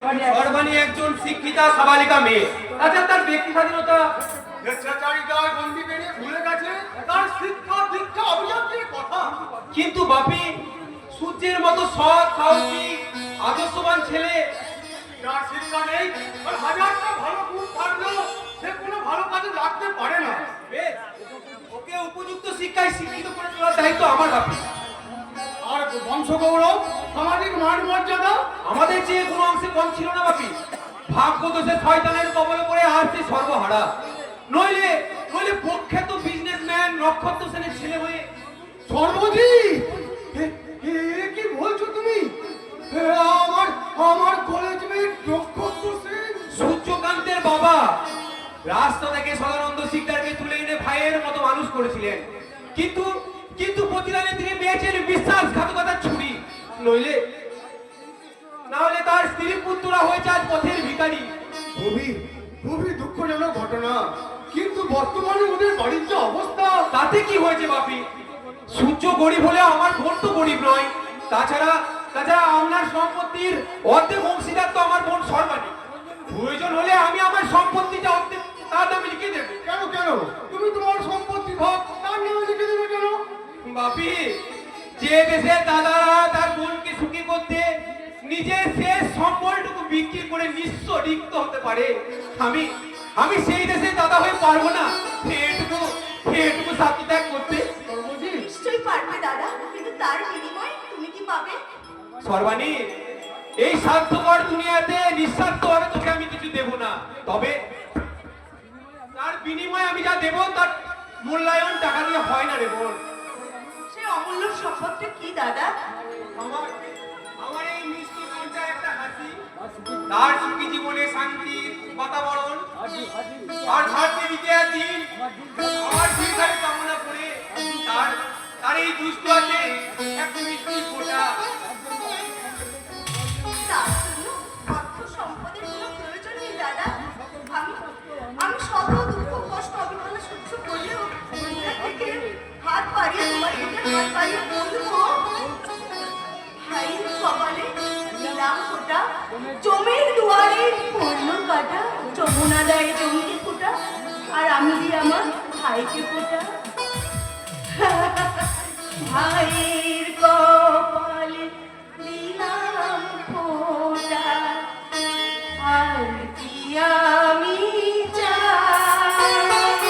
সর্বাণী একজন শিক্ষিতা সাবালিকা মেয়ে। আচ্ছা, তার ব্যক্তি স্বাধীনতা স্বেচ্ছাচারিতার বন্দি পেরিয়ে ভুলে গেছে তার শিক্ষা দীক্ষা অভিযাত্রীর কথা। কিন্তু বাপি সূর্যের মতো সৎ সাহসী আদর্শবান ছেলে, যার শিক্ষা নেই আর হাজারটা ভালো গুণ থাকলেও সে কোনো ভালো কাজে লাগতে পারে না। বেশ, ওকে উপযুক্ত শিক্ষায় শিক্ষিত করে তোলার দায়িত্ব আমার বাপি। আর বংশ গৌরব, সামাজিক মান মর্যাদা আমাদের চেয়ে কোনো অংশে কম ছিল না বাপি। ভাগ্য দোষে শয়তানের কবলে পড়ে আজ সে সর্বহারা। নইলে নইলে প্রখ্যাত বিজনেসম্যান নক্ষত্র সেনের ছেলে হয়ে সর্বজিৎ, কি বলছো তুমি? আমার আমার কলেজ মেট নক্ষত্র সেন সূর্যকান্তের বাবা রাস্তা থেকে সদানন্দ শিকদারকে তুলে এনে ভাইয়ের মতো মানুষ করেছিলেন। কিন্তু কিন্তু প্রতিদানে তিনি পেয়েছেন বিশ্বাসঘাতকতার ছুরি। নইলে না হলে তার স্ত্রী পুত্ররা হয়েছে আজ পথের ভিখারি। খুবই খুবই দুঃখজনক ঘটনা। কিন্তু বর্তমানে ওদের বাড়ির যে অবস্থা, তাতে কি হয়েছে বাপি? সূর্য গরিব হলে আমার বোন তো গরিব নয়। তাছাড়া তাছাড়া আপনার সম্পত্তির অর্ধেক অংশীদার তো আমার বোন সর্বাণী। প্রয়োজন হলে আমি আমার সম্পত্তিটা অর্ধেক তার নামে লিখে দেবো। কেন কেন তুমি তোমার সম্পত্তি ভাগ তার নামে লিখে দেবে কেন? বাপি, যে দেশের দাদারা তার বোনকে সুখী করতে নিজের শেষ সম্বলটুকু বিক্রি করে নিঃস্ব রিক্ত হতে পারে, আমি আমি সেই দেশের দাদা হয়ে পারবো না এটুকু সাথে করতে? নিশ্চয়ই পারবে দাদা, কিন্তু তার বিনিময়ে তুমি কি পাবে? সর্বাণী, এই স্বার্থপর দুনিয়াতে নিঃস্বার্থভাবে তোকে আমি কিছু দেব না। তবে তার বিনিময়ে আমি যা দেব তার মূল্যায়ন টাকা দিয়ে হয় না রে বোন। সে অমূল্য সম্পদটা কি দাদা? আমার আমার এই মিষ্টি মনটা একটা হাসি, তার সুখী জীবনে শান্তির বাতাবরণ আর ঝাড়তে দিতে দিন আমার দীর্ঘায়ু কামনা করে তার তার এই দুষ্ট আছে একটা মিষ্টি ফোঁটা। তার জন্য অর্থ সম্পদের কোনো প্রয়োজন নেই দাদা। আমি আমি শত দুঃখ কষ্ট অবহেলা সহ্য করলেও মনের থেকে হাত বাড়িয়ে তোমার দিকে হাত বাড়িয়ে বলবো, ভাই কপালে নীলাম ফোঁটা, জমির দুয়ারে পড়ল কাটা, যমুনা দেয় জমিকে ফোঁটা, আর আমি দিই আমার ভাইকে ফোঁটা। ভাই